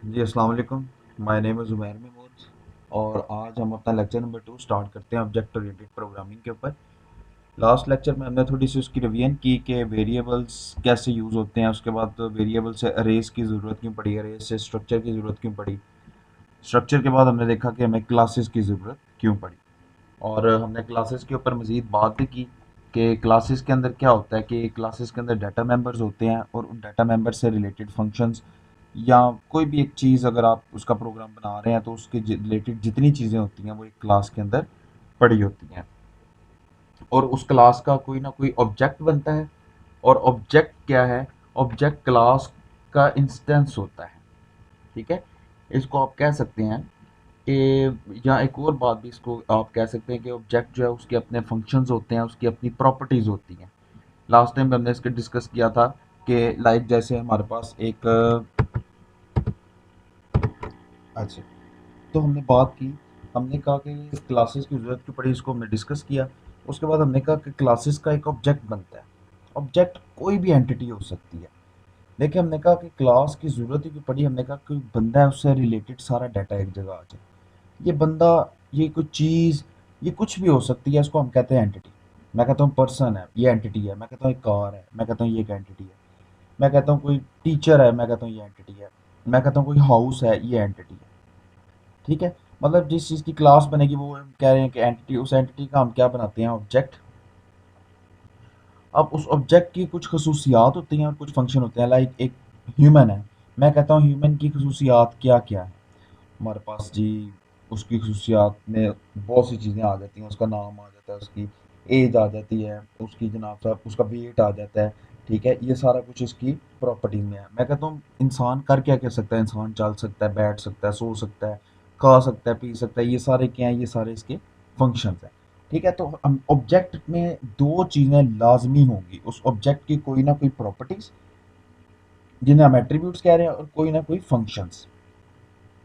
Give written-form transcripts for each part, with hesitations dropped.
जी अस्सलाम वालेकुम। My name is Umair Mahmood और आज हम अपना लेक्चर नंबर 2 स्टार्ट करते हैं ऑब्जेक्ट ओरिएंटेड प्रोग्रामिंग के ऊपर। लास्ट लेक्चर में हमने थोड़ी सी उसकी रिवीजन की कि वेरिएबल्स कैसे यूज़ होते हैं, उसके बाद वेरिएबल से अरेज की ज़रूरत क्यों पड़ी, अरेज से स्ट्रक्चर की ज़रूरत क्यों पड़ी, स्ट्रक्चर के बाद हमने देखा कि हमें क्लासेस की ज़रूरत क्यों पड़ी। और हमने क्लासेस के ऊपर मज़ीद बात भी की कि क्लासेस के अंदर क्या होता है कि क्लासेस के अंदर डाटा मेंबर्स होते हैं और उन डाटा मेंबर से रिलेटेड फंक्शंस या कोई भी एक चीज़ अगर आप उसका प्रोग्राम बना रहे हैं तो उसके रिलेटेड जितनी चीज़ें होती हैं वो एक क्लास के अंदर पड़ी होती हैं और उस क्लास का कोई ना कोई ऑब्जेक्ट बनता है। और ऑब्जेक्ट क्या है? ऑब्जेक्ट क्लास का इंस्टेंस होता है। ठीक है, इसको आप कह सकते हैं कि या एक और बात भी इसको आप कह सकते हैं कि ऑब्जेक्ट जो है उसके अपने फंक्शंस होते हैं, उसकी अपनी प्रॉपर्टीज़ होती हैं। लास्ट टाइम हमने इसके डिस्कस किया था कि लाइक जैसे हमारे पास एक अच्छा, तो हमने बात की, हमने कहा कि क्लासेस की ज़रूरत क्यों पड़ी, इसको हमने डिस्कस किया। उसके बाद हमने कहा कि क्लासेस का एक ऑब्जेक्ट बनता है। ऑब्जेक्ट कोई भी एंटिटी हो सकती है। देखिए हमने कहा कि क्लास की ज़रूरत ही क्यों पड़ी, हमने कहा कोई बंदा है उससे रिलेटेड सारा डाटा एक जगह आ जाए। ये बंदा, ये कोई चीज़, ये कुछ भी हो सकती है, इसको हम कहते हैं एंटिटी। मैं कहता हूँ पर्सन है, ये एंटिटी है। मैं कहता हूँ एक कार है, मैं कहता हूँ ये एक एंटिटी है। मैं कहता हूँ कोई टीचर है, मैं कहता हूँ ये एंटिटी है। मैं कहता हूँ कोई हाउस है, ये एंटिटी है। ठीक है, मतलब जिस चीज़ की क्लास बनेगी वो हम कह रहे हैं कि एंटिटी, उस एंटिटी का हम क्या बनाते हैं? ऑब्जेक्ट। अब उस ऑब्जेक्ट की कुछ खसूसियात होती हैं और कुछ फंक्शन होते हैं। लाइक एक ह्यूमन है, मैं कहता हूँ ह्यूमन की खसूसियात क्या क्या है हमारे पास जी। उसकी खसूसियात में बहुत सी चीज़ें आ जाती हैं, उसका नाम आ जाता है, उसकी एज आ जाती है, उसकी जनाब साहब उसका वेट आ जाता है। ठीक है, ये सारा कुछ इसकी प्रॉपर्टीज में है। मैं कहता हूँ इंसान कर क्या क्या सकता है? इंसान चल सकता है, बैठ सकता है, सो सकता है, खा सकता है, पी सकता है। ये सारे क्या हैं? ये सारे इसके फंक्शंस हैं। ठीक है, तो हम ऑब्जेक्ट में दो चीज़ें लाजमी होंगी, उस ऑब्जेक्ट की कोई ना कोई प्रॉपर्टीज जिन्हें हम एट्रीब्यूट्स कह रहे हैं और कोई ना कोई फंक्शंस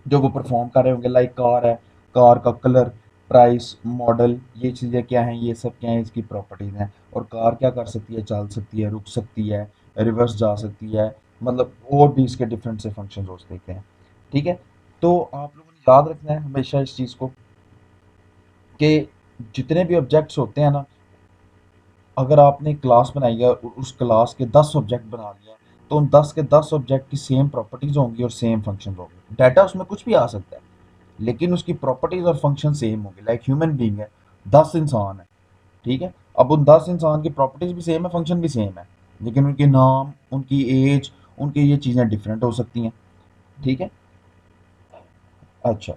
जो वो परफॉर्म कर रहे होंगे। लाइक कार है, कार का कलर, प्राइस, मॉडल, ये चीज़ें क्या हैं? ये सब क्या हैं? इसकी प्रॉपर्टीज़ हैं। और कार क्या कर सकती है? चल सकती है, रुक सकती है, रिवर्स जा सकती है, मतलब और भी इसके डिफरेंट से फंक्शन हो सकते हैं। ठीक है, तो आप लोगों ने याद रखना है हमेशा इस चीज़ को कि जितने भी ऑब्जेक्ट्स होते हैं ना, अगर आपने क्लास बनाई है और उस क्लास के 10 ऑब्जेक्ट बना लिया, तो उन 10 के 10 ऑब्जेक्ट की सेम प्रॉपर्टीज होंगी और सेम फंक्शन होंगे। डाटा उसमें कुछ भी आ सकता है लेकिन उसकी प्रॉपर्टीज और फंक्शन सेम होंगे। लाइक ह्यूमन बीइंग है, 10 इंसान है। ठीक है, अब उन 10 इंसान की प्रॉपर्टीज भी सेम है, फंक्शन भी सेम है, लेकिन उनके नाम, उनकी एज, उनकी ये चीज़ें डिफरेंट हो सकती हैं। ठीक है, अच्छा,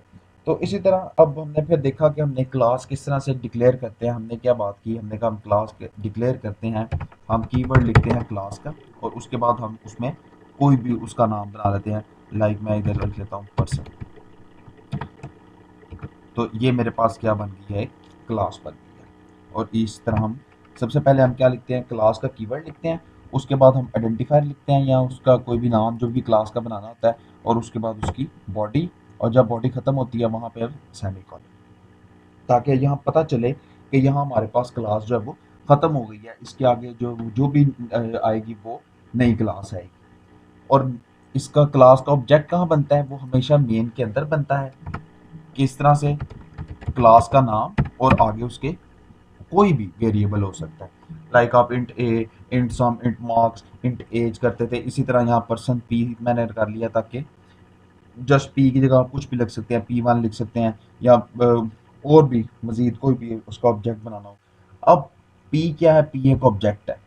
तो इसी तरह अब हमने फिर देखा कि हमने क्लास किस तरह से डिक्लेयर करते हैं। हमने क्या बात की? हमने कहा हम क्लास डिक्लेयर करते हैं, हम कीवर्ड लिखते हैं क्लास का और उसके बाद हम उसमें कोई भी उसका नाम बना लेते हैं। लाइक मैं इधर लिख लेता हूँ पर्सन। तो ये मेरे पास क्या बन गई है? एक क्लास बन गई है। और इस तरह हम सबसे पहले हम क्या लिखते हैं? क्लास का कीवर्ड लिखते हैं। उसके बाद हम आइडेंटिफायर लिखते हैं या उसका कोई भी नाम जो भी क्लास का बनाना होता है। और उसके बाद उसकी बॉडी, और जब बॉडी ख़त्म होती है वहाँ पे सेमीकोलन, ताकि यहाँ पता चले कि यहाँ हमारे पास क्लास जो है वो ख़त्म हो गई है। इसके आगे जो जो भी आएगी वो नई क्लास आएगी। और इसका क्लास का ऑब्जेक्ट कहाँ बनता है? वो हमेशा मेन के अंदर बनता है। किस तरह से? क्लास का नाम और आगे उसके कोई भी वेरिएबल हो सकता है। लाइक आप इंट ए, इंट सम, इंट मार्क्स, इंट एज करते थे, इसी तरह यहाँ पर्सन पी मैंने कर लिया ताकि जस्ट पी की जगह आप कुछ भी लिख सकते हैं, P1 लिख सकते हैं या और भी मजीद कोई भी उसका ऑब्जेक्ट बनाना हो। अब पी क्या है? पी एक ऑब्जेक्ट है,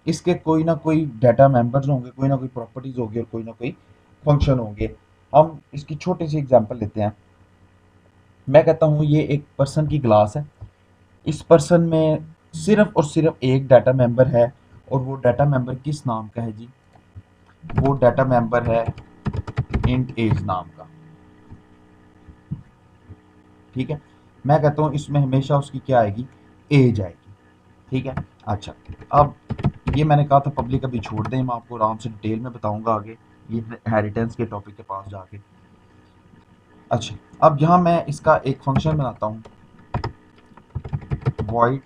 इसके कोई ना कोई डाटा मेंबर्स होंगे, कोई ना कोई प्रॉपर्टीज होगी और कोई ना कोई फंक्शन होंगे। हम इसकी छोटी सी एग्जांपल लेते हैं। मैं कहता हूँ ये एक पर्सन की क्लास है। इस पर्सन में सिर्फ और सिर्फ एक डाटा मेंबर है और वो डाटा मेंबर किस नाम का है जी? वो डाटा मेंबर है इंट एज नाम का। ठीक है, मैं कहता हूँ इसमें हमेशा उसकी क्या आएगी? एज आएगी। ठीक है, अच्छा, अब ये मैंने कहा था पब्लिक अभी छोड़ दें, मैं आपको आराम से डिटेल में बताऊंगा आगे ये हेरिटेंस के टॉपिक के पास जाके। अच्छा, अब यहाँ मैं इसका एक फंक्शन बनाता हूँ, वॉइड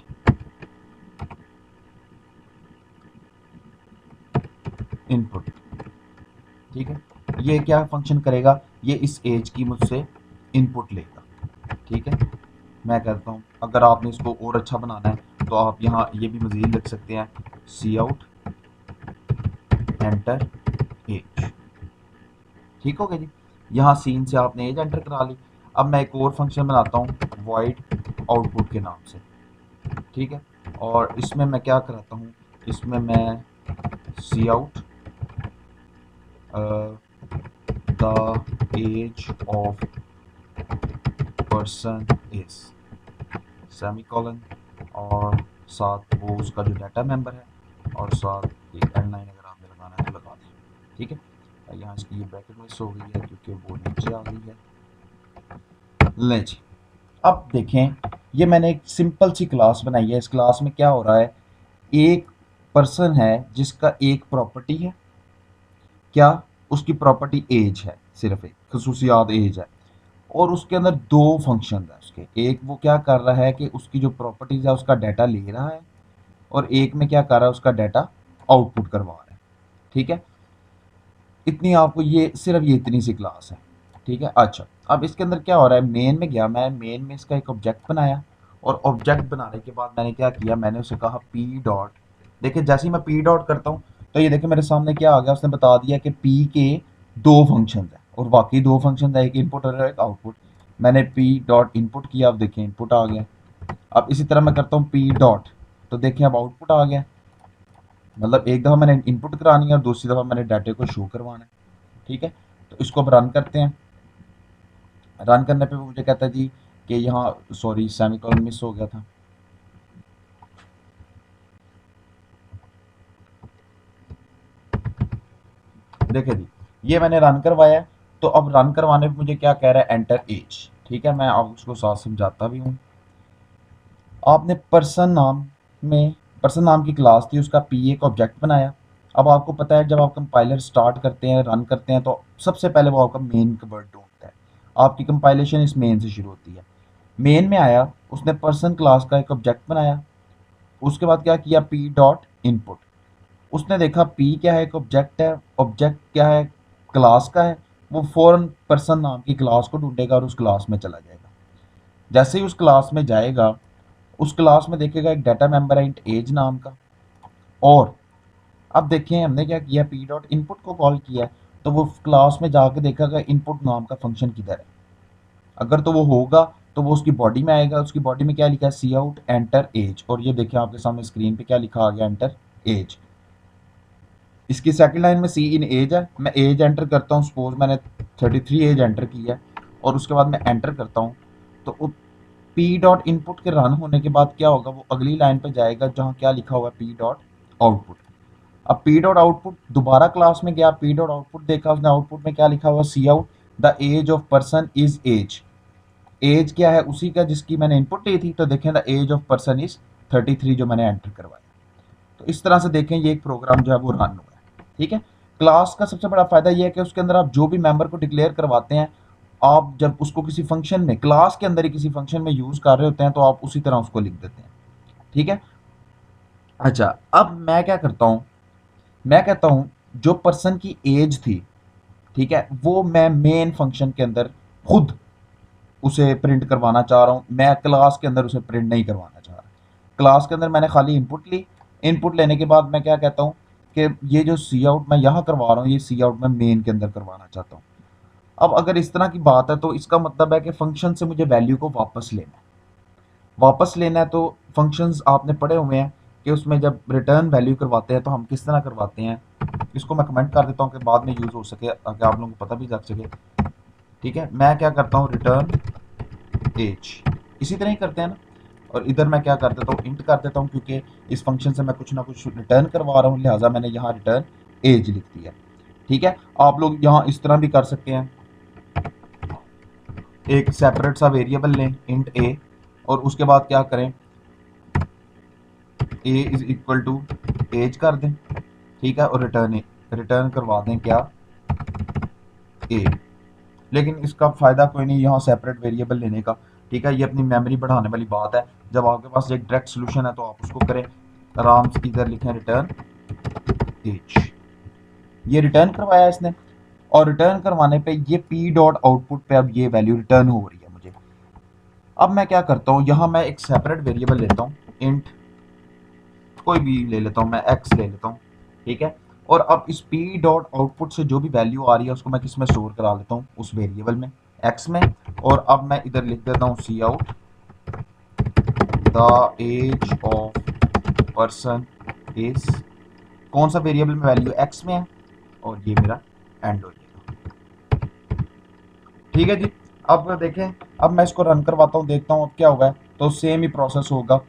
इनपुट। ठीक है, ये क्या फंक्शन करेगा, ये इस एज की मुझसे इनपुट लेगा। ठीक है, मैं कहता हूँ अगर आपने इसको और अच्छा बनाना है तो आप यहाँ ये भी मजीद लिख सकते हैं, सी आउट एंटर एज। ठीक हो गया जी, यहाँ सीन से आपने एज एंटर करा ली। अब मैं एक और फंक्शन बनाता हूँ वॉइड आउटपुट के नाम से। ठीक है, और इसमें मैं क्या कराता हूँ, इसमें मैं cout the age of person is semicolon, और साथ वो उसका जो डाटा मेंबर है, और साथ एक एंड लाइन अगर आपने लगाना है तो लगा दें। ठीक है, यहाँ इसकी ये ब्रैकेट मिस हो गई है क्योंकि वो नीचे आ गई है। लें जी, अब देखें, ये मैंने एक सिंपल सी क्लास बनाई है। इस क्लास में क्या हो रहा है, एक पर्सन है जिसका एक प्रॉपर्टी है, क्या, उसकी प्रॉपर्टी एज है, सिर्फ एक खसूसियात एज है, और उसके अंदर दो फंक्शन है उसके। एक वो क्या कर रहा है कि उसकी जो प्रॉपर्टीज है उसका डाटा ले रहा है, और एक में क्या कर रहा है, उसका डाटा आउटपुट करवा रहा है। ठीक है, इतनी आपको ये सिर्फ ये इतनी सी क्लास है। ठीक है, अच्छा अब इसके अंदर क्या हो रहा है, मेन में गया मैं, मेन में इसका एक ऑब्जेक्ट बनाया, और ऑब्जेक्ट बनाने के बाद मैंने क्या किया, मैंने उसे कहा पी डॉट। देखिए जैसे ही मैं पी डॉट करता हूँ तो ये देखिए मेरे सामने क्या आ गया, उसने बता दिया कि पी के दो फंक्शन है, और बाकी दो फंक्शन है, एक इनपुट और एक आउटपुट। मैंने पी डॉट इनपुट किया, अब देखिए इनपुट आ गया। अब इसी तरह मैं करता हूँ पी डॉट, तो देखिए अब आउटपुट आ गया। मतलब एक दफ़ा मैंने इनपुट करानी है और दूसरी दफ़ा मैंने डाटे को शो करवाना है। ठीक है, तो इसको अब रन करते हैं। रन करने पे वो मुझे कहता है जी कि यहाँ सॉरी सेमीकोलन मिस हो गया था। देखिए जी, ये मैंने रन करवाया है, तो अब रन करवाने पे मुझे क्या कह रहा है, एंटर एज। ठीक है, मैं अब उसको साथ समझाता भी हूँ। आपने पर्सन नाम की क्लास थी, उसका पी एक ऑब्जेक्ट बनाया। अब आपको पता है जब आप कंपाइलर स्टार्ट करते हैं, रन करते हैं, तो सबसे पहले वो आपका मेन वर्ड ढूंढता है। आपकी कंपाइलेशन इस मेन से शुरू होती है। मेन में आया, उसने पर्सन क्लास का एक ऑब्जेक्ट बनाया। उसके बाद क्या किया, पी डॉट इनपुट। उसने देखा पी क्या है, एक ऑब्जेक्ट है, ऑब्जेक्ट क्या है, क्लास का है। वो फौरन पर्सन नाम की क्लास को ढूंढेगा और उस क्लास में चला जाएगा। जैसे ही उस क्लास में जाएगा, उस क्लास में देखेगा एक डाटा मेंबर है इंट एज नाम का। और अब देखें हमने क्या किया, पी डॉट इनपुट को कॉल किया, तो वो क्लास में जाके देखेगा इनपुट नाम का फंक्शन किधर है। अगर तो वो होगा तो वो उसकी बॉडी में आएगा। उसकी बॉडी में क्या लिखा है, सी आउट एंटर एज, और ये देखिए आपके सामने स्क्रीन पे क्या लिखा आ गया, एंटर एज। इसकी सेकंड लाइन में सी इन एज है, मैं एज एंटर करता हूँ, सपोज मैंने 33 एज एंटर की है, और उसके बाद मैं एंटर करता हूँ, तो पी डॉट इनपुट के रन होने के बाद क्या होगा, वो अगली लाइन पे जाएगा जहाँ क्या लिखा हुआ है, पी डॉट आउटपुट। अब पी डॉट आउटपुट दोबारा क्लास में गया, पी डॉट आउटपुट देखा उसने, आउटपुट में क्या लिखा हुआ, cout the age of person is age. Age क्या है, उसी का जिसकी मैंने इनपुट ली थी, तो देखें the age of person is 33 जो मैंने एंटर करवाया। तो इस तरह से देखें ये एक प्रोग्राम जो है वो रन हुआ है। ठीक है, क्लास का सबसे बड़ा फायदा ये है कि उसके अंदर आप जो भी मेंबर को डिक्लेयर करवाते हैं, आप जब उसको किसी फंक्शन में, क्लास के अंदर ही किसी फंक्शन में यूज कर रहे होते हैं, तो आप उसी तरह उसको लिख देते हैं। ठीक है, अच्छा अब मैं क्या करता हूँ, मैं कहता हूँ जो पर्सन की एज थी, ठीक है, वो मैं मेन फंक्शन के अंदर खुद उसे प्रिंट करवाना चाह रहा हूँ। मैं क्लास के अंदर उसे प्रिंट नहीं करवाना चाह रहा। क्लास के अंदर मैंने खाली इनपुट ली। इनपुट लेने के बाद मैं क्या कहता हूँ कि ये जो सी आउट मैं यहाँ करवा रहा हूँ, ये सी आउट मैं मेन के अंदर करवाना चाहता हूँ। अब अगर इस तरह की बात है तो इसका मतलब है कि फंक्शन से मुझे वैल्यू को वापस लेना है। वापस लेना है तो फंक्शंस आपने पढ़े हुए हैं कि उसमें जब रिटर्न वैल्यू करवाते हैं तो हम किस तरह करवाते हैं। इसको मैं कमेंट कर देता हूँ कि बाद में यूज़ हो सके, ताकि आप लोगों को पता भी लग सके। ठीक है, मैं क्या करता हूँ, रिटर्न एज, इसी तरह ही करते हैं ना। और इधर मैं क्या कर देता हूँ, इंट कर देता हूँ, क्योंकि इस फंक्शन से मैं कुछ ना कुछ रिटर्न करवा रहा हूँ, लिहाजा मैंने यहाँ रिटर्न एज लिख दिया। ठीक है, आप लोग यहाँ इस तरह भी कर सकते हैं, एक सेपरेट सा वेरिएबल लें इंट ए, और उसके बाद क्या करें, ए इज इक्वल टू एज कर दें। ठीक है, और रिटर्न करवा दें क्या, ए। लेकिन इसका फ़ायदा कोई नहीं यहाँ सेपरेट वेरिएबल लेने का। ठीक है, ये अपनी मेमोरी बढ़ाने वाली बात है। जब आपके पास एक डायरेक्ट सोल्यूशन है तो आप उसको करें, आराम से इधर लिखें रिटर्न एज। ये रिटर्न करवाया इसने। और रिटर्न करवाने पे ये पी डॉट आउटपुट पे अब ये वैल्यू रिटर्न हो रही है मुझे। अब मैं क्या करता हूँ, यहाँ मैं एक सेपरेट वेरिएबल लेता हूँ, इंट कोई भी ले लेता हूँ, मैं एक्स ले लेता हूँ, ठीक है। और अब इस पी डॉट आउटपुट से जो भी वैल्यू आ रही है उसको मैं किस में स्टोर करा लेता हूँ, उस वेरिएबल में, एक्स में। और अब मैं इधर लिख देता हूँ cout the age of person is, कौन सा वेरिएबल में वैल्यू एक्स में है, और ये मेरा एंड हो जाएगा। ठीक है जी। अब देखें, अब मैं इसको रन करवाता हूँ, देखता हूँ अब क्या हुआ है। तो सेम ही प्रोसेस होगा।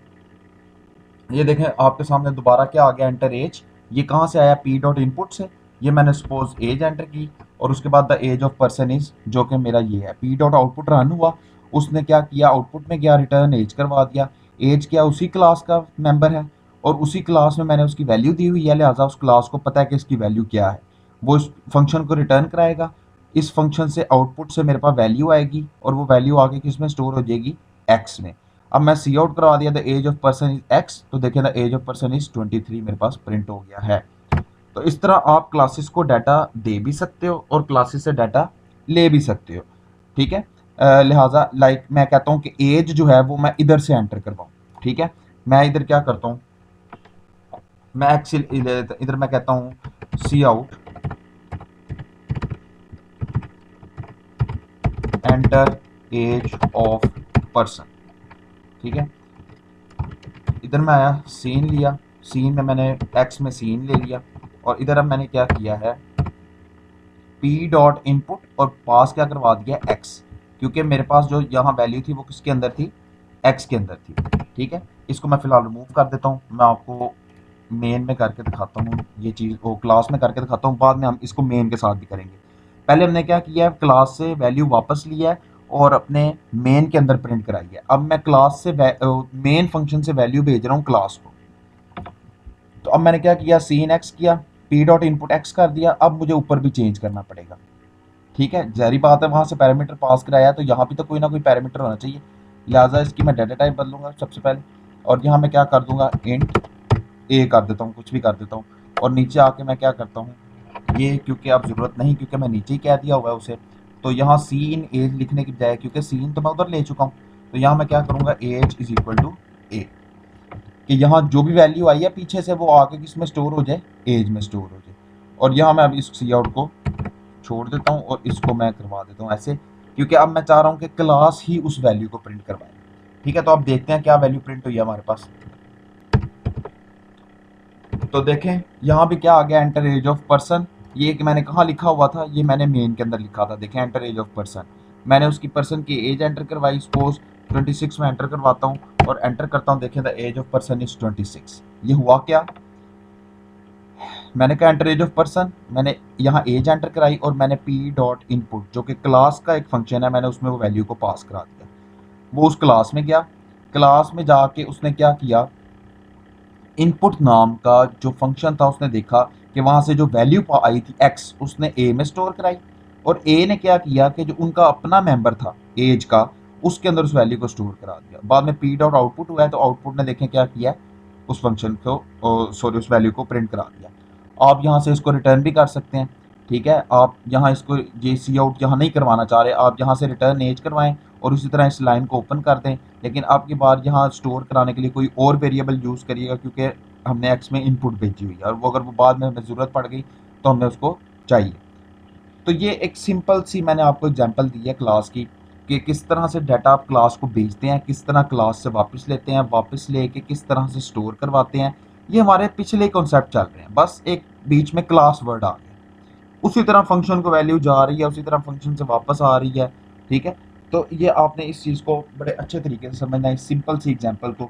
ये देखें आपके सामने दोबारा क्या आ गया, एंटर एज। ये कहाँ से आया, पी डॉट इनपुट से। ये मैंने सपोज एज एंटर की और उसके बाद the age of person is, जो कि मेरा ये है। पी डॉट आउटपुट रन हुआ, उसने क्या किया, आउटपुट में गया, रिटर्न एज करवा दिया। एज क्या उसी क्लास का मेंबर है और उसी क्लास में मैंने उसकी वैल्यू दी हुई है, लिहाजा उस क्लास को पता है कि इसकी वैल्यू क्या है। वो इस फंक्शन को रिटर्न कराएगा। इस फंक्शन से आउटपुट से मेरे पास वैल्यू आएगी और वो वैल्यू आगे किस में स्टोर हो जाएगी, एक्स में। अब मैं सी आउट करवा दिया the age of person is x, तो देखिए the age of person is 23 मेरे पास प्रिंट हो गया है। तो इस तरह आप क्लासेस को डाटा दे भी सकते हो और क्लासेस से डाटा ले भी सकते हो, ठीक है। लिहाजा लाइक मैं कहता हूँ कि एज जो है वो मैं इधर से एंटर करवाऊँ, ठीक है। मैं इधर क्या करता हूँ, मैं एक्स इधर मैं कहता हूँ cout enter age of person, ठीक है। इधर मैं आया, सीन लिया, सीन में मैंने एक्स में सीन ले लिया और इधर अब मैंने क्या किया है, पी डॉट इनपुट और पास क्या करवा दिया, एक्स, क्योंकि मेरे पास जो यहाँ वैल्यू थी वो किसके अंदर थी, एक्स के अंदर थी, ठीक है। इसको मैं फिलहाल रिमूव कर देता हूँ, मैं आपको मेन में करके दिखाता हूँ ये चीज़, वो क्लास में करके दिखाता हूँ, बाद में हम इसको मेन के साथ भी करेंगे। पहले हमने क्या किया है, क्लास से वैल्यू वापस लिया है और अपने मेन के अंदर प्रिंट कराई है। अब मैं क्लास से मेन फंक्शन से वैल्यू भेज रहा हूँ क्लास को। तो अब मैंने क्या किया, सीन एक्स किया, पी डॉट इनपुट एक्स कर दिया। अब मुझे ऊपर भी चेंज करना पड़ेगा, ठीक है। जारी बात है, वहां से पैरामीटर पास कराया तो यहाँ भी तो कोई ना कोई पैरामीटर होना चाहिए, लिहाजा इसकी मैं डाटा टाइप बदलूंगा सबसे पहले। और यहाँ मैं क्या कर दूंगा, इंट ए कर देता हूँ, कुछ भी कर देता हूँ। और नीचे आके मैं क्या करता हूँ, ये क्योंकि अब ज़रूरत नहीं, क्योंकि मैं नीचे ही कह दिया हुआ है उसे, तो यहाँ सीन एज लिखने की बजाय, क्योंकि सीन तो मैं उधर ले चुका हूँ, तो यहाँ मैं क्या करूँगा, एज इज इक्वल टू ए, कि यहाँ जो भी वैल्यू आई है पीछे से वो आगे किस में स्टोर हो जाए, एज में स्टोर हो जाए। और यहाँ मैं अब इस सी आउट को छोड़ देता हूँ और इसको मैं करवा देता हूँ ऐसे, क्योंकि अब मैं चाह रहा हूँ कि क्लास ही उस वैल्यू को प्रिंट करवाए, ठीक है। तो अब देखते हैं क्या वैल्यू प्रिंट हुई है हमारे पास। तो देखें यहाँ भी क्या आ गया, एंटर एज ऑफ पर्सन। ये कि मैंने कहाँ लिखा हुआ था, ये मैंने मेन के अंदर लिखा था, देखें एंटर एज ऑफ पर्सन। मैंने उसकी पर्सन की एज एंटर करवाई, सपोज 26 में एंटर करवाता हूँ और एंटर करता हूँ, देखें the age of person is 26। ये हुआ क्या, मैंने कहा एंटर एज ऑफ पर्सन, मैंने यहाँ एज एंटर कराई और मैंने पी डॉट इनपुट जो कि क्लास का एक फंक्शन है, मैंने उसमें वो वैल्यू को पास करा दिया। वो उस क्लास में गया, क्लास में जाके उसने क्या किया, इनपुट नाम का जो फंक्शन था उसने देखा कि वहां से जो वैल्यू आई थी एक्स, उसने ए में स्टोर कराई। और ए ने क्या किया कि जो उनका अपना मेंबर था एज का, उसके अंदर उस वैल्यू को स्टोर करा दिया। बाद में पी डॉट आउटपुट हुआ है तो आउटपुट ने देखें क्या किया, उस फंक्शन को सॉरी उस वैल्यू को प्रिंट करा दिया। आप यहाँ से इसको रिटर्न भी कर सकते हैं, ठीक है। आप यहाँ इसको जे सी आउट यहाँ नहीं करवाना चाह रहे, आप यहाँ से रिटर्न एज करवाएं और उसी तरह इस लाइन को ओपन कर दें, लेकिन आपकी बार यहाँ स्टोर कराने के लिए कोई और वेरिएबल यूज़ करिएगा, क्योंकि हमने एक्स में इनपुट भेजी हुई है और वो अगर वो बाद में हमें ज़रूरत पड़ गई तो हमें उसको चाहिए। तो ये एक सिंपल सी मैंने आपको एग्जांपल दी है क्लास की, कि किस तरह से डाटा आप क्लास को भेजते हैं, किस तरह क्लास से वापस लेते हैं, वापस लेके किस तरह से स्टोर करवाते हैं। ये हमारे पिछले कॉन्सेप्ट चल रहे हैं, बस एक बीच में क्लास वर्ड आ गया, उसी तरह फंक्शन को वैल्यू जा रही है, उसी तरह फंक्शन से वापस आ रही है, ठीक है। तो ये आपने इस चीज़ को बड़े अच्छे तरीके से समझना है, इस सिंपल सी एग्जांपल को।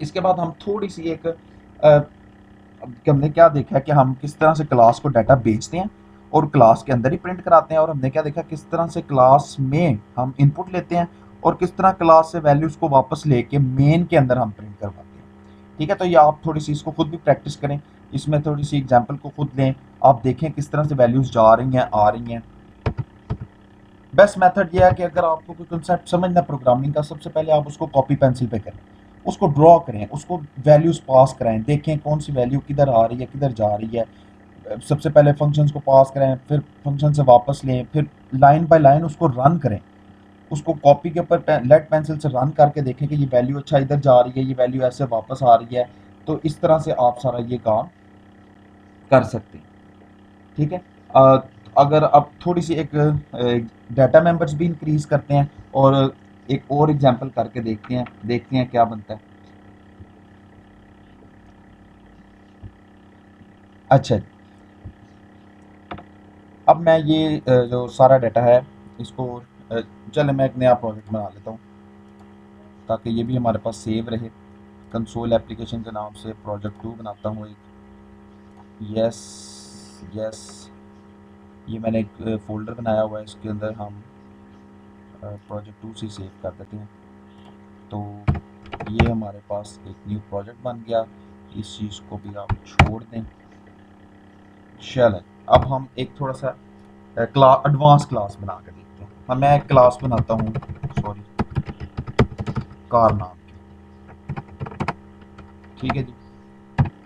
इसके बाद हम थोड़ी सी एक हमने क्या देखा है कि हम किस तरह से क्लास को डाटा बेचते हैं और क्लास के अंदर ही प्रिंट कराते हैं, और हमने क्या देखा किस तरह से क्लास में हम इनपुट लेते हैं और किस तरह क्लास से वैल्यूज़ को वापस लेके मेन के अंदर हम प्रिंट करवाते हैं, ठीक है। तो ये आप थोड़ी सी इसको खुद भी प्रैक्टिस करें, इसमें थोड़ी सी एग्जाम्पल को खुद लें, आप देखें किस तरह से वैल्यूज़ जा रही हैं आ रही हैं। बेस्ट मेथड ये है कि अगर आपको कोई कंसेप्ट समझना प्रोग्रामिंग का, सबसे पहले आप उसको कॉपी पेंसिल पे करें, उसको ड्रॉ करें, उसको वैल्यूज़ पास कराएं, देखें कौन सी वैल्यू किधर आ रही है किधर जा रही है। सबसे पहले फंक्शंस को पास करें, फिर फंक्शन से वापस लें, फिर लाइन बाय लाइन उसको रन करें, उसको कॉपी के ऊपर लेड पेंसिल से रन करके देखें कि ये वैल्यू अच्छा इधर जा रही है, ये वैल्यू ऐसे वापस आ रही है। तो इस तरह से आप सारा ये काम कर सकते हैं। ठीक है। अ, अगर आप थोड़ी सी एक डाटा मेंबर्स भी इंक्रीज करते हैं और एक और एग्जांपल करके देखते हैं क्या बनता है। अच्छा, अब मैं ये जो सारा डाटा है इसको चले मैं एक नया प्रोजेक्ट बना लेता हूँ ताकि ये भी हमारे पास सेव रहे। कंसोल एप्लीकेशन के नाम से प्रोजेक्ट 2 बनाता हूँ एक। यस, यस, ये मैंने एक फ़ोल्डर बनाया हुआ है, इसके अंदर हम प्रोजेक्ट 2 से सेव कर देते हैं। तो ये हमारे पास एक न्यू प्रोजेक्ट बन गया। इस चीज़ को भी आप छोड़ दें। चलें, अब हम एक थोड़ा सा एडवांस क्लास बना के देखते हैं। हाँ, मैं एक क्लास बनाता हूँ, सॉरी, कार नाम की। ठीक है जी।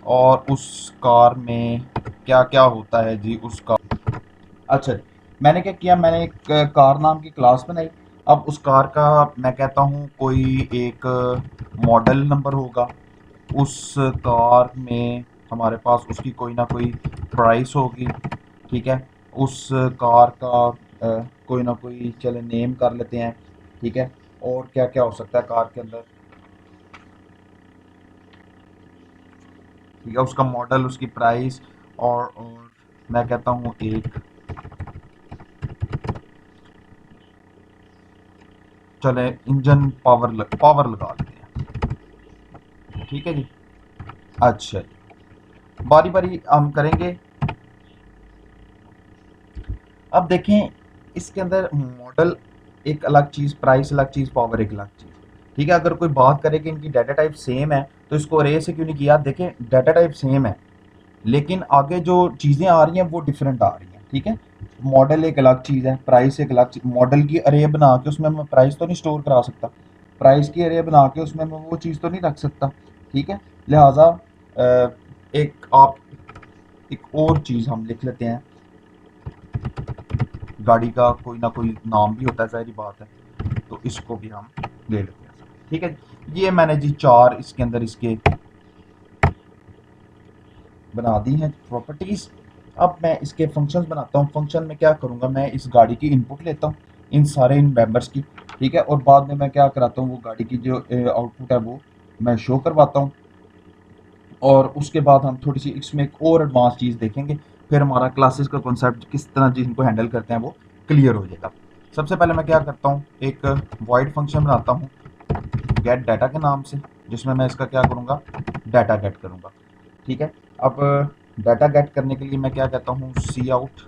और उस कार में क्या क्या होता है जी उस कार। अच्छा, मैंने क्या किया, मैंने एक कार नाम की क्लास बनाई। अब उस कार का मैं कहता हूँ कोई एक मॉडल नंबर होगा। उस कार में हमारे पास उसकी कोई ना कोई प्राइस होगी। ठीक है। उस कार का कोई ना कोई चले नेम कर लेते हैं। ठीक है। और क्या क्या हो सकता है कार के अंदर। ठीक है, उसका मॉडल, उसकी प्राइस, और मैं कहता हूँ एक, चले इंजन पावर लगा लेते हैं। ठीक है जी। अच्छा जी, बारी बारी हम करेंगे। अब देखें, इसके अंदर मॉडल एक अलग चीज़, प्राइस अलग चीज़, पावर एक अलग चीज़। ठीक है। अगर कोई बात करे कि इनकी डाटा टाइप सेम है तो इसको अरे से क्यों नहीं किया। देखें, डाटा टाइप सेम है लेकिन आगे जो चीज़ें आ रही हैं वो डिफरेंट आ रही हैं। ठीक है। मॉडल एक अलग चीज़ है, प्राइस एक अलग चीज़। मॉडल की अरे बना के उसमें मैं प्राइस तो नहीं स्टोर करा सकता, प्राइस की अरे बना के उसमें मैं वो चीज़ तो नहीं रख सकता। ठीक है। लिहाजा एक आप एक और चीज़ हम लिख लेते हैं। गाड़ी का कोई ना कोई नाम भी होता है, ज़ाहिर बात है, तो इसको भी हम ले लेते हैं। ठीक है। ये मैंने जी 4 इसके अंदर इसके बना दी हैं प्रॉपर्टीज़। अब मैं इसके फंक्शंस बनाता हूँ। फंक्शन में क्या करूँगा, मैं इस गाड़ी की इनपुट लेता हूँ, इन मेंबर्स की। ठीक है। और बाद में मैं क्या कराता हूँ, वो गाड़ी की जो आउटपुट है वो मैं शो करवाता हूँ। और उसके बाद हम थोड़ी सी इसमें एक और एडवांस चीज़ देखेंगे। फिर हमारा क्लासेस का कॉन्सेप्ट किस तरह जिनको हैंडल करते हैं वो क्लियर हो जाएगा। सबसे पहले मैं क्या करता हूँ, एक वॉइड फंक्शन बनाता हूँ गेट डाटा के नाम से, जिसमें मैं इसका क्या करूँगा, डाटा गेट करूँगा। ठीक है। अब डाटा गेट करने के लिए मैं क्या कहता हूँ, cout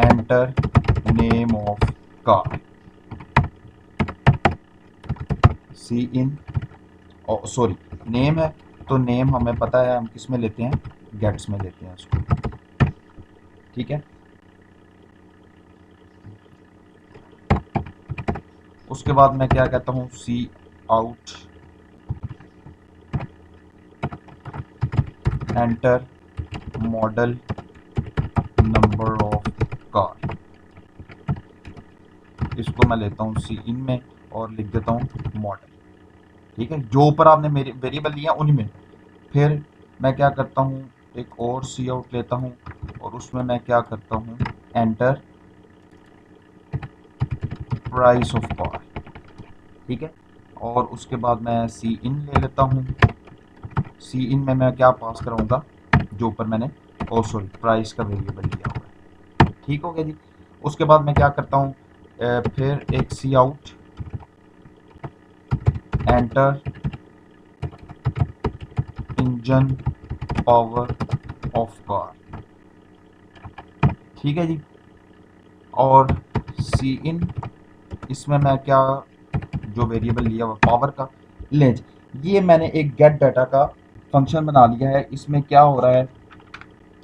enter name of car, cin, sorry, name है तो नेम हमें पता है हम किस में लेते हैं, गेट्स में लेते हैं इसको। ठीक है। उसके बाद मैं क्या कहता हूँ, cout enter model number of car, इसको मैं लेता हूँ सी इन में और लिख देता हूँ मॉडल। ठीक है। जो ऊपर आपने मेरे वेरिएबल लिया उन्हीं में। फिर मैं क्या करता हूँ, एक और सी आउट लेता हूँ और उसमें मैं क्या करता हूँ, एंटर प्राइस ऑफ कार। ठीक है। और उसके बाद मैं सी इन ले लेता हूँ। सी इन में मैं क्या पास कराऊंगा, जो ऊपर मैंने, ओ सॉरी, प्राइस का वेरिएबल लिया हुआ है। ठीक हो गया जी। उसके बाद मैं क्या करता हूँ, फिर एक cout enter engine power of car. ठीक है जी। और सी इन, इसमें मैं क्या, जो वेरिएबल लिया हुआ पावर का, लेंज। ये मैंने एक गेट डाटा का फंक्शन बना लिया है। इसमें क्या हो रहा है,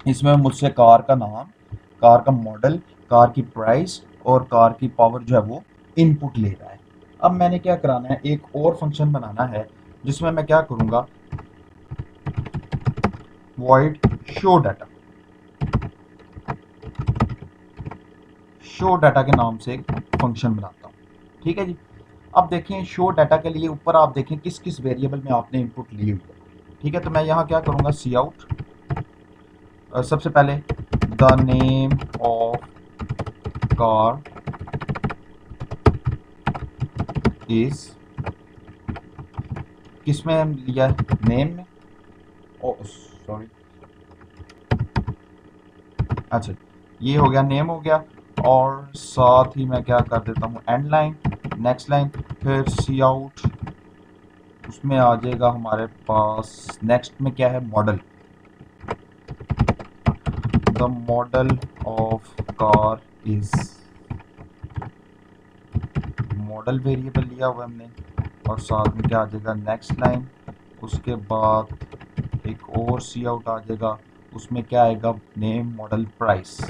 इसमें मुझसे कार का नाम, कार का मॉडल, कार की प्राइस और कार की पावर जो है वो इनपुट ले रहा है। अब मैंने क्या कराना है, एक और फंक्शन बनाना है जिसमें मैं क्या करूँगा, void show data, show data के नाम से एक फंक्शन बनाता हूँ। ठीक है जी। अब देखें शो डाटा के लिए ऊपर आप देखें किस किस वेरिएबल में आपने इनपुट ली हुई है। ठीक है, तो मैं यहाँ क्या करूँगा, सी आउट, सबसे पहले the name of car is, किस में लिया है, नेम में, ओ सॉरी, अच्छा ये हो गया, नेम हो गया। और साथ ही मैं क्या कर देता हूँ, एंड लाइन, नेक्स्ट लाइन, फिर सी आउट, उसमें आ जाएगा हमारे पास नेक्स्ट में क्या है, model, the model of car is, model variable लिया हुआ हमने। और साथ में क्या आ जाएगा, नेक्स्ट लाइन, उसके बाद एक और सी आउट आ जाएगा, उसमें क्या आएगा, name model price,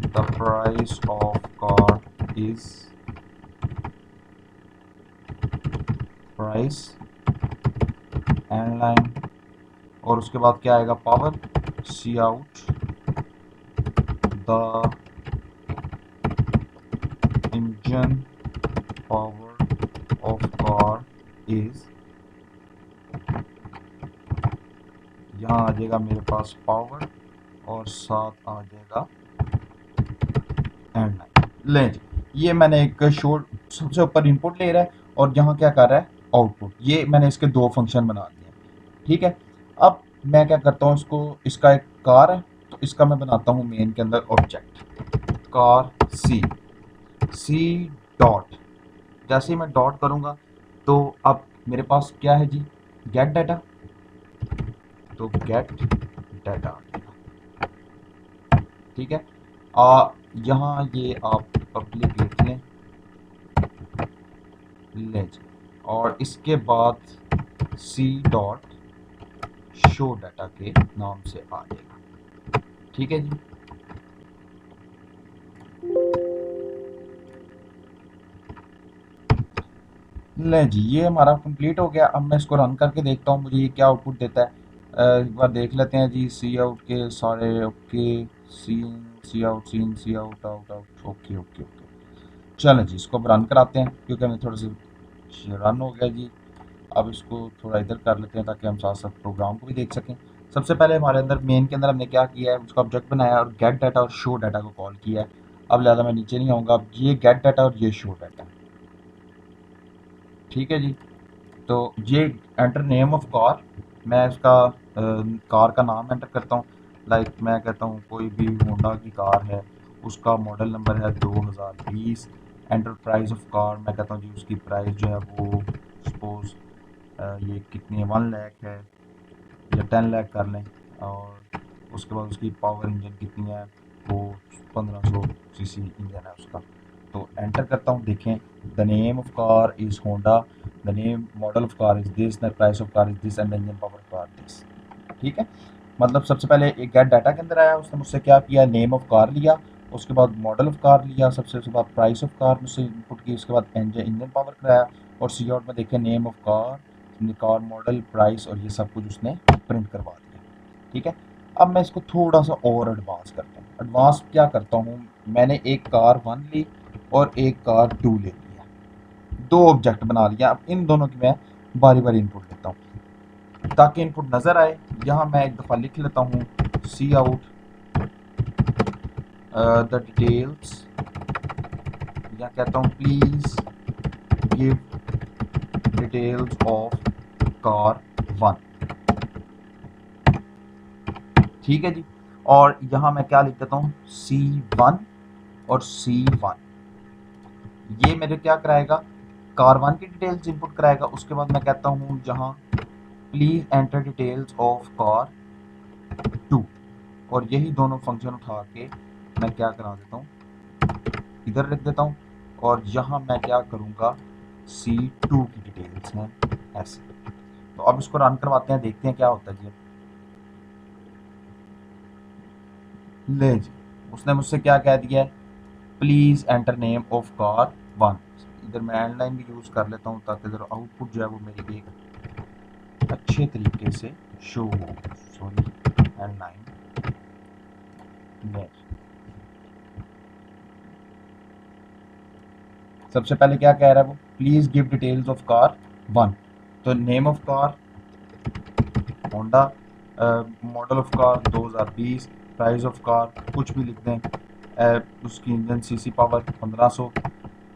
the price of car is, price, end line, और उसके बाद क्या आएगा, power, cout, the engine power of car is, यहाँ आ जाएगा मेरे पास पावर और साथ आ जाएगा एंड लाइन। लें जी, ये मैंने एक शोर सबसे ऊपर इनपुट ले रहा है और यहाँ क्या कर रहा है, आउटपुट। ये मैंने इसके दो फंक्शन बना दिए। ठीक है, अब मैं क्या करता हूँ, इसको, इसका एक कार है तो इसका मैं बनाता हूँ मेन के अंदर ऑब्जेक्ट, कार सी, सी डॉट, जैसे ही मैं डॉट करूँगा तो अब मेरे पास क्या है जी, गेट डाटा, तो गेट डाटा। ठीक है, यहाँ ये आप पब्लिक लिख लें, ले जी, और इसके बाद सी डॉट शो डाटा के नाम से आ जाएगा। ठीक है जी, ले जी, ये हमारा कंप्लीट हो गया। अब मैं इसको रन करके देखता हूँ मुझे ये क्या आउटपुट देता है। एक बार देख लेते हैं जी, सी आउट के सारे ओके, सीन सी आउट, सीन cout, out out, okay okay okay. चलें जी, इसको अब रन कराते हैं क्योंकि हमें थोड़ा सा रन हो गया जी। अब इसको थोड़ा इधर कर लेते हैं ताकि हम साथ साथ प्रोग्राम को भी देख सकें। सबसे पहले हमारे अंदर मेन के अंदर हमने क्या किया है, उसका ऑब्जेक्ट बनाया और गेट डाटा और शो डाटा को कॉल किया है। अब लिहाजा मैं नीचे नहीं आऊँगा, अब ये गेट डाटा और ये शो डाटा। ठीक है जी, तो ये एंटर नेम ऑफ कार, मैं इसका कार का नाम एंटर करता हूँ। लाइक मैं कहता हूँ कोई भी होंडा की कार है, उसका मॉडल नंबर है 2020। एंटर प्राइस ऑफ कार, मैं कहता हूँ जी उसकी प्राइस जो है वो सपोज ये कितनी, 1 लाख है या 10 लाख कर लें। और उसके बाद उसकी पावर इंजन कितनी है, वो 1500 सीसी इंजन है उसका। तो एंटर करता हूँ, देखें the name of car is Honda, the name model of car is this, the price of car is this, and the engine power of car this. ठीक है, मतलब सबसे पहले एक गेट डाटा के अंदर आया, उसने मुझसे क्या किया, नेम ऑफ कार लिया, उसके बाद मॉडल ऑफ कार लिया, सबसे उसके बाद प्राइस ऑफ कार मुझसे इनपुट की, उसके बाद इंजन पावर कराया, और सी आउट में देखें name of car, car model price और ये सब कुछ उसने प्रिंट करवा दिया। ठीक है, अब मैं इसको थोड़ा सा और एडवांस करता हूँ। एडवांस क्या करता हूँ, मैंने एक कार 1 ली और एक कार 2 ले लिया, दो ऑब्जेक्ट बना लिया। अब इन दोनों की मैं बारी बारी इनपुट लेता हूँ ताकि इनपुट नज़र आए। यहाँ मैं एक दफ़ा लिख लेता हूँ, सी आउट द डिटेल्स, या कहता हूँ please give details of car 1। ठीक है जी, और यहाँ मैं क्या लिख देता हूँ, C1 और C1, ये मेरे क्या कराएगा, कार 1 की डिटेल्स इनपुट कराएगा। उसके बाद मैं कहता हूँ जहाँ please enter details of car 2, और यही दोनों फंक्शन उठा के मैं क्या करा देता हूँ, इधर लिख देता हूँ। और यहाँ मैं क्या करूँगा, C2 की डिटेल्स हैं ऐसे। तो अब इसको रन करवाते हैं, देखते हैं क्या होता है जी। ले जी, उसने मुझसे क्या कह दिया है, please enter name of car 1। इधर मैं एंड लाइन भी यूज़ कर लेता हूँ ताकि इधर आउटपुट जो है वो मेरी एक अच्छे तरीके से शो हो। Sorry, and 9 name. सबसे पहले क्या कह रहा है वो, please give details of car 1। तो name of car Honda, model of car 2020, price of car कुछ भी लिख दें, उसकी इंजन सीसी पावर 1500।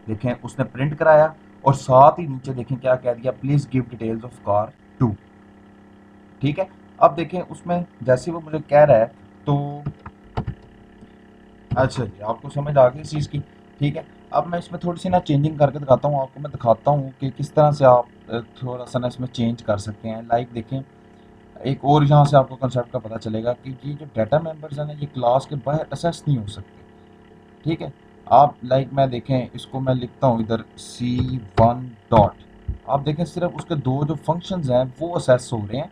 देखें उसने प्रिंट कराया और साथ ही नीचे देखें क्या कह दिया, please give details of car 2। ठीक है, अब देखें उसमें जैसे वो मुझे कह रहा है तो अच्छा जी आपको समझ आ गई इस चीज़ की। ठीक है, अब मैं इसमें थोड़ी सी ना चेंजिंग करके दिखाता हूँ आपको, मैं दिखाता हूँ कि किस तरह से आप थोड़ा सा ना इसमें चेंज कर सकते हैं। लाइक देखें, एक और यहाँ से आपको कंसेप्ट का पता चलेगा कि ये जो डाटा मेंबर्स हैं ना ये क्लास के बाहर असेस नहीं हो सकते। ठीक है, आप लाइक मैं देखें इसको मैं लिखता हूँ इधर C1 डॉट, आप देखें सिर्फ उसके दो जो फंक्शंस हैं वो असेस हो रहे हैं,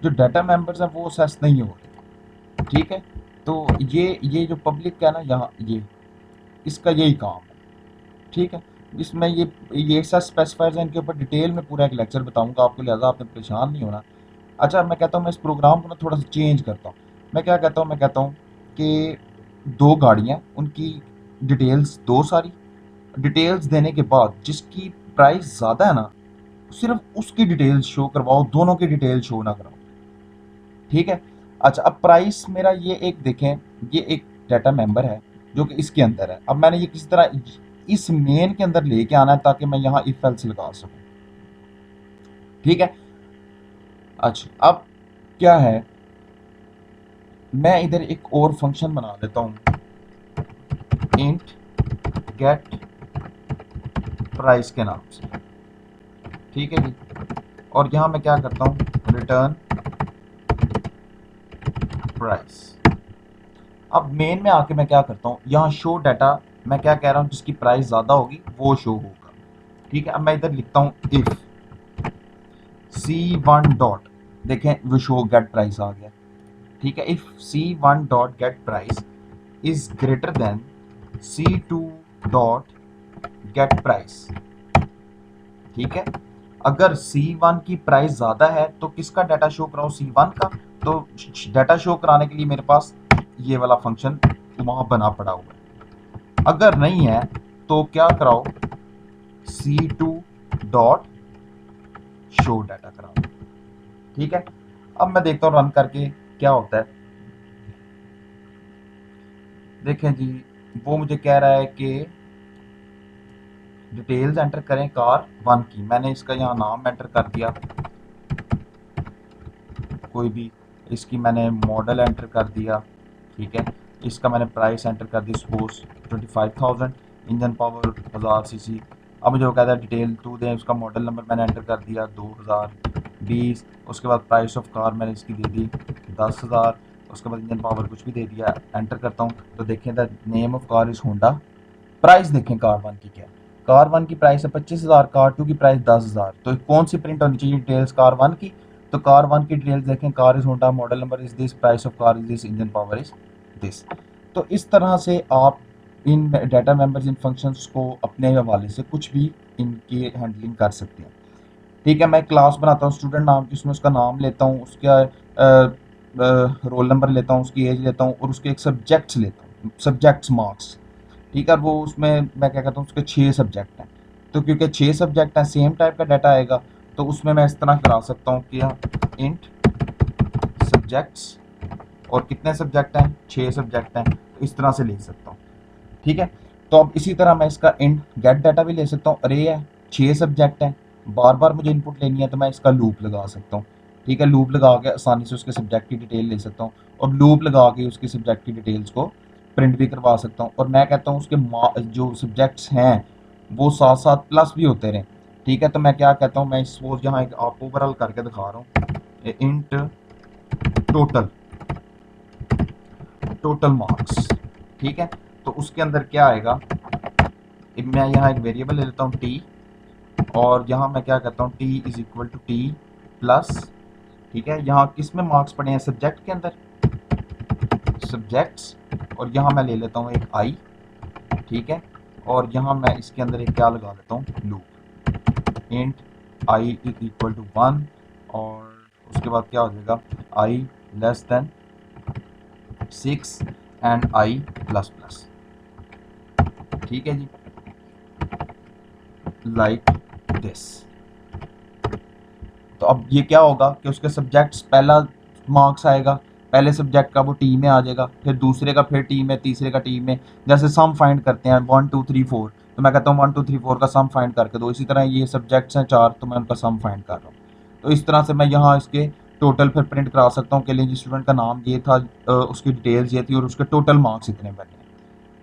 जो डाटा मेंबर्स हैं वो असेस नहीं हो रहे। ठीक है, तो ये जो पब्लिक है ना यहाँ ये इसका यही काम है। ठीक है, इसमें ये सब स्पेसिफायर्स हैं, इनके ऊपर डिटेल में पूरा एक लेक्चर बताऊंगा आपको, लिहाजा आपने परेशान नहीं होना। अच्छा मैं कहता हूँ मैं इस प्रोग्राम को ना थोड़ा सा चेंज करता हूँ। मैं क्या कहता हूँ, मैं कहता हूँ कि दो गाड़ियाँ उनकी डिटेल्स दो सारी, डिटेल्स देने के बाद जिसकी प्राइस ज़्यादा है ना सिर्फ उसकी डिटेल्स शो करवाओ, दोनों की डिटेल शो ना कराओ। ठीक है, अच्छा अब प्राइस मेरा ये एक देखें, ये एक डाटा मेंबर है जो कि इसके अंदर है। अब मैंने ये किसी तरह इस मेन के अंदर लेके आना है ताकि मैं यहाँ इफ एल्स लगा सकूँ। ठीक है, अच्छा अब क्या है, मैं इधर एक और फंक्शन बना लेता हूँ, इंट गेट प्राइस के नाम से। ठीक है जी, और यहाँ मैं क्या करता हूँ, रिटर्न प्राइस। अब मेन में आके मैं क्या करता हूँ, यहाँ शो डाटा, मैं क्या कह रहा हूँ जिसकी प्राइस ज़्यादा होगी वो शो होगा। ठीक है, अब मैं इधर लिखता हूँ इफ C1 डॉट, देखें वो शो गेट प्राइस आ गया। ठीक है, if C1 dot gate price is greater than C2 dot gate price. ठीक है, अगर C1 की प्राइस ज़्यादा है तो किसका डाटा शो कराओ, C1 का। तो डाटा शो कराने के लिए मेरे पास ये वाला फंक्शन वहाँ बना पड़ा हुआ है। अगर नहीं है तो क्या कराओ, C2 डॉट शो डाटा कराओ। ठीक है, अब मैं देखता हूँ रन करके क्या होता है। देखें जी, वो मुझे कह रहा है कि डिटेल्स एंटर करें कार 1 की। मैंने इसका यहाँ नाम एंटर कर दिया कोई भी, इसकी मैंने मॉडल एंटर कर दिया। ठीक है, इसका मैंने प्राइस एंटर कर दी सपोज 25,000, इंजन पावर 1000 सीसी। अब मुझे वो कहता है डिटेल टू दें, उसका मॉडल नंबर मैंने एंटर कर दिया 2020। उसके बाद प्राइस ऑफ कार मैंने इसकी दे दी 10,000। उसके बाद इंजन पावर कुछ भी दे दिया, एंटर करता हूँ तो देखें the name of car is Honda. Price देखें कार 1 की क्या है, कार 1 की प्राइस है 25,000, कार 2 की प्राइस 10,000। तो कौन सी प्रिंट होनी चाहिए डिटेल्स कार 1 की, तो कार 1 की डिटेल्स देखें, car is Honda, model number is this, price of car is this, engine power is this. तो इस तरह से आप इन डाटा मेंबर्स इन फंक्शंस को अपने हवाले से कुछ भी इनकी हैंडलिंग कर सकते हैं। ठीक है, मैं क्लास बनाता हूँ स्टूडेंट नाम की, उसमें उसका नाम लेता हूँ, उसका रोल नंबर लेता हूँ, उसकी एज लेता हूँ और उसके एक सब्जेक्ट्स लेता हूँ, सब्जेक्ट्स मार्क्स। ठीक है, वो उसमें मैं क्या कहता हूँ उसके 6 सब्जेक्ट हैं, तो क्योंकि 6 सब्जेक्ट हैं सेम टाइप का डाटा आएगा, तो उसमें मैं इस तरह करा सकता हूँ कि इंट सब्जेक्ट्स, और कितने सब्जेक्ट हैं, 6 सब्जेक्ट हैं, तो इस तरह से लिख सकता हूँ। ठीक है, तो अब इसी तरह मैं इसका इंट गेट डाटा भी ले सकता हूँ, अरे है 6 सब्जेक्ट हैं, बार बार मुझे इनपुट लेनी है तो मैं इसका लूप लगा सकता हूँ। ठीक है, लूप लगा के आसानी से उसके सब्जेक्ट की डिटेल ले सकता हूँ, और लूप लगा के उसके सब्जेक्ट की डिटेल्स को प्रिंट भी करवा सकता हूँ। और मैं कहता हूँ उसके जो सब्जेक्ट्स हैं वो साथ साथ प्लस भी होते रहें। ठीक है, तो मैं क्या कहता हूँ, मैं सपोज यहाँ एक आप ओवरऑल करके दिखा रहा हूँ, इंट टोटल, टोटल मार्क्स। ठीक है, तो उसके अंदर क्या आएगा, मैं यहाँ एक वेरिएबल ले लेता हूँ टी, और यहाँ मैं क्या कहता हूँ t is equal to t plus. ठीक है, यहाँ किस में मार्क्स पड़े हैं, सब्जेक्ट के अंदर, सब्जेक्ट्स, और यहाँ मैं ले लेता हूँ एक आई। ठीक है, और यहाँ मैं इसके अंदर एक क्या लगा देता हूँ, loop, int i is equal to 1, और उसके बाद क्या हो जाएगा, i less than 6 and i plus plus. ठीक है जी, लाइक दिस। तो अब ये क्या होगा कि उसके सब्जेक्ट्स पहला मार्क्स आएगा, पहले सब्जेक्ट का वो टी में आ जाएगा, फिर दूसरे का फिर टी में, तीसरे का टी में। जैसे सम फाइंड करते हैं 1 2 3 4, तो मैं कहता हूँ 1 2 3 4 का सम फाइंड करके दो। इसी तरह ये सब्जेक्ट्स हैं 4, तो मैं उनका सम फाइंड कर रहा हूँ। तो इस तरह से मैं यहाँ इसके टोटल फिर प्रिंट करा सकता हूँ कि लेंगे स्टूडेंट का नाम ये था, उसकी डिटेल्स ये थी और उसके टोटल मार्क्स इतने बने।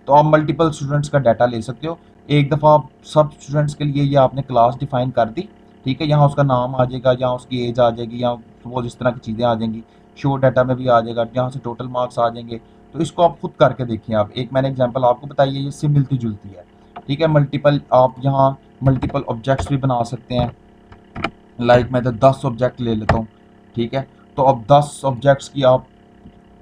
तो आप मल्टीपल स्टूडेंट्स का डाटा ले सकते हो। एक दफ़ा आप सब स्टूडेंट्स के लिए ये आपने क्लास डिफाइन कर दी, ठीक है, यहाँ उसका नाम आ जाएगा, यहाँ उसकी एज आ जाएगी, यहाँ वो जिस तरह की चीज़ें आ जाएंगी, शो डाटा में भी आ जाएगा, यहाँ से टोटल मार्क्स आ जाएंगे। तो इसको आप खुद करके देखिए। आप एक मैंने एग्जांपल आपको बताई है, ये इससे मिलती जुलती है। ठीक है, मल्टीपल आप यहाँ मल्टीपल ऑब्जेक्ट्स भी बना सकते हैं। लाइक मैं तो 10 ऑब्जेक्ट ले लेता हूँ। ठीक है, तो अब 10 ऑब्जेक्ट्स की आप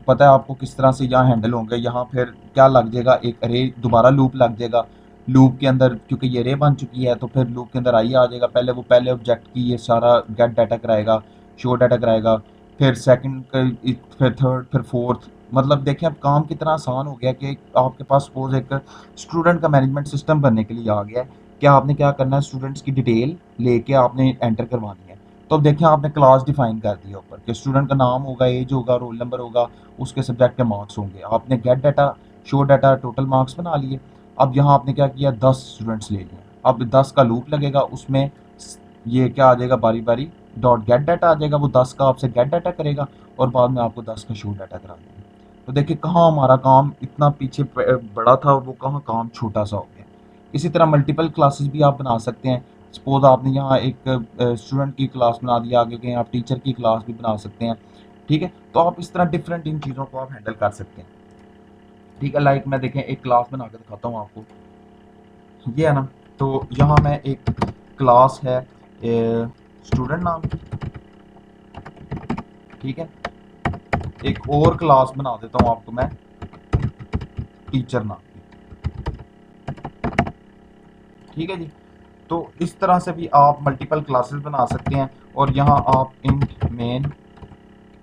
पता है आपको किस तरह से यहाँ हैंडल होंगे। यहाँ फिर क्या लग जाएगा, एक अरे दोबारा लूप लग जाएगा। लूप के अंदर क्योंकि ये अरे बन चुकी है, तो फिर लूप के अंदर आई आ जाएगा। पहले वो पहले ऑब्जेक्ट की ये सारा गेट डाटा कराएगा, शो डाटा कराएगा, फिर सेकंड, फिर थर्ड, फिर फोर्थ। मतलब देखिए अब काम कितना आसान हो गया कि आपके पास सपोज एक स्टूडेंट का मैनेजमेंट सिस्टम बनने के लिए आ गया है। क्या आपने क्या करना है, स्टूडेंट्स की डिटेल लेके आपने एंटर करवानी है। तो अब देखिए आपने क्लास डिफाइन कर दिया ऊपर कि स्टूडेंट का नाम होगा, एज होगा, रोल नंबर होगा, उसके सब्जेक्ट के मार्क्स होंगे। आपने gate data, show data, total marks बना लिए। अब यहाँ आपने क्या किया, 10 स्टूडेंट्स ले लिए। अब 10 का लूप लगेगा, उसमें ये क्या आ जाएगा, बारी बारी डॉट गेट डाटा आ जाएगा। वो 10 का आपसे गेट डाटा करेगा और बाद में आपको 10 का शो डाटा करा देगा। तो देखिए कहाँ हमारा काम इतना पीछे बड़ा था, वो कहाँ काम छोटा सा हो गया। इसी तरह मल्टीपल क्लासेस भी आप बना सकते हैं। सपोज आपने यहाँ एक स्टूडेंट की क्लास बना दिया, आगे गए आप टीचर की क्लास भी बना सकते हैं। ठीक है, तो आप इस तरह डिफरेंट इन चीज़ों को आप हैंडल कर सकते हैं। ठीक है, लाइक मैं देखें एक क्लास बना के दिखाता हूँ आपको। ये है ना, तो यहाँ मैं एक क्लास है स्टूडेंट नाम की। ठीक है, एक और क्लास बना देता हूँ आपको मैं टीचर नाम की। ठीक है जी, तो इस तरह से भी आप मल्टीपल क्लासेस बना सकते हैं। और यहाँ आप इंट मेन,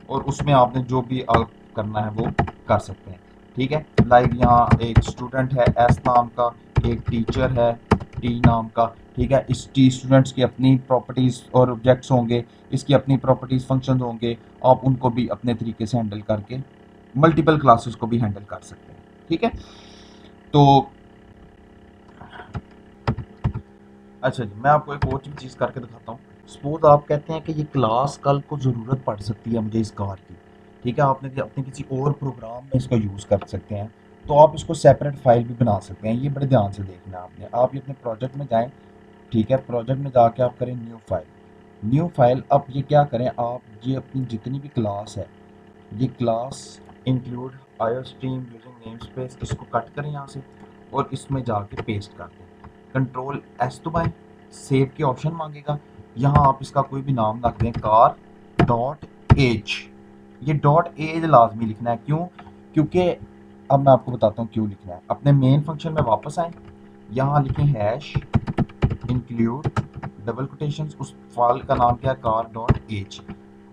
और उसमें आपने जो भी करना है वो कर सकते हैं। ठीक है, लाइक यहाँ एक स्टूडेंट है एस नाम का, एक टीचर है टी नाम का। ठीक है, इस टी स्टूडेंट्स की अपनी प्रॉपर्टीज़ और ऑब्जेक्ट्स होंगे, इसकी अपनी प्रॉपर्टीज़ फंक्शन होंगे। आप उनको भी अपने तरीके से हैंडल करके मल्टीपल क्लासेस को भी हैंडल कर सकते हैं। ठीक है, तो अच्छा जी, मैं आपको एक और चीज़ करके दिखाता हूँ। सपोज आप कहते हैं कि ये क्लास कल को ज़रूरत पड़ सकती है मुझे इस कार की। ठीक है, आपने अपने किसी और प्रोग्राम में इसको यूज़ कर सकते हैं। तो आप इसको सेपरेट फाइल भी बना सकते हैं। ये बड़े ध्यान से देखना है आपने। आप ये अपने प्रोजेक्ट में जाएं। ठीक है, प्रोजेक्ट में जाके आप करें न्यू फाइल। न्यू फाइल, अब ये क्या करें आप, ये अपनी जितनी भी क्लास है, ये class include iostream using name space, इसको कट करें यहाँ से और इसमें जाके पेस्ट कर दें। कंट्रोल एस दबाएं, सेव के ऑप्शन मांगेगा। यहाँ आप इसका कोई भी नाम रख दें, कार डॉट एज। ये डॉट एज लाजमी लिखना है। क्यों? क्योंकि अब मैं आपको बताता हूँ क्यों लिखना है। अपने मेन फंक्शन में वापस आए, यहाँ लिखें हैश इंक्लूड डबल कोटेशन, उस फाइल का नाम क्या है, कार डॉट एज।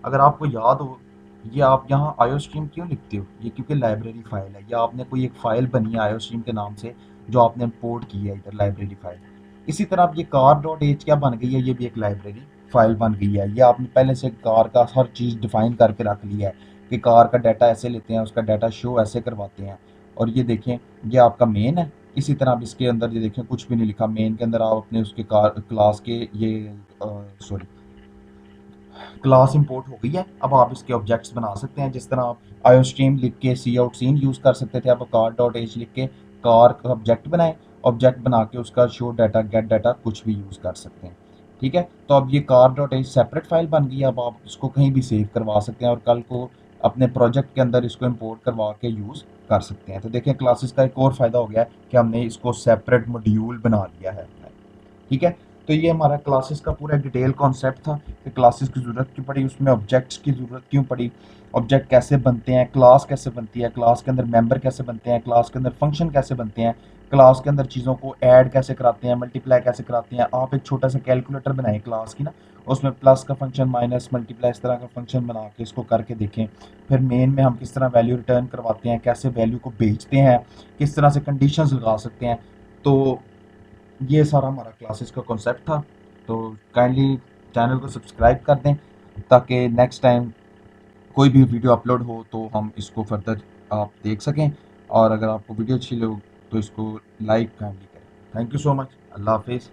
अगर आपको याद हो, ये आप यहाँ आईओस्ट्रीम क्यों लिखते हो, ये क्योंकि लाइब्रेरी फाइल है, या आपने कोई एक फ़ाइल बनी है आईओस्ट्रीम के नाम से जो आपने इंपोर्ट की है इधर लाइब्रेरी फाइल। इसी तरह अब ये कार डॉट एच क्या बन गई है, ये भी एक लाइब्रेरी फाइल बन गई है। ये आपने पहले से कार का हर चीज़ डिफाइन करके रख लिया है कि कार का डाटा ऐसे लेते हैं, उसका डाटा शो ऐसे करवाते हैं। और ये देखें, ये आपका मेन है। इसी तरह अब इसके अंदर ये देखें कुछ भी नहीं लिखा। मेन के अंदर आप अपने उसके कार क्लास के ये सॉरी क्लास इंपोर्ट हो गई है। अब आप इसके ऑब्जेक्ट्स बना सकते हैं। जिस तरह आप आईओस्ट्रीम लिख के सी आउट सीन यूज़ कर सकते थे, आप कार डॉट एच लिख के कार का ऑब्जेक्ट बनाएं, ऑब्जेक्ट बना के उसका शो डाटा, गेट डाटा कुछ भी यूज़ कर सकते हैं। ठीक है, तो अब ये car dot H separate file बन गई है। अब आप इसको कहीं भी सेव करवा सकते हैं और कल को अपने प्रोजेक्ट के अंदर इसको इंपोर्ट करवा के यूज़ कर सकते हैं। तो देखें क्लासेस का एक और फ़ायदा हो गया है कि हमने इसको सेपरेट मॉड्यूल बना लिया है। ठीक है, तो ये हमारा क्लासेस का पूरा डिटेल कॉन्सेप्ट था कि क्लासेस की ज़रूरत क्यों पड़ी, उसमें ऑब्जेक्ट्स की ज़रूरत क्यों पड़ी, ऑब्जेक्ट कैसे बनते हैं, क्लास कैसे बनती है, क्लास के अंदर मेंबर कैसे बनते हैं, क्लास के अंदर फंक्शन कैसे बनते हैं, क्लास के अंदर चीज़ों को ऐड कैसे कराते हैं, मल्टीप्लाई कैसे कराते हैं। आप एक छोटा सा कैलकुलेटर बनाएं क्लास की ना, उसमें प्लस का फंक्शन, माइनस, मल्टीप्लाई, इस तरह का फंक्शन बना के इसको करके देखें। फिर मेन में हम किस तरह वैल्यू रिटर्न करवाते हैं, कैसे वैल्यू को बेचते हैं, किस तरह से कंडीशंस लगा सकते हैं। तो ये सारा हमारा क्लासेस का कॉन्सेप्ट था। तो काइंडली चैनल को सब्सक्राइब कर दें, ताकि नेक्स्ट टाइम कोई भी वीडियो अपलोड हो तो हम इसको फर्दर आप देख सकें। और अगर आपको वीडियो अच्छी लगे तो इसको लाइक काइंडली करें। Thank you so much. अल्लाह हाफिज़।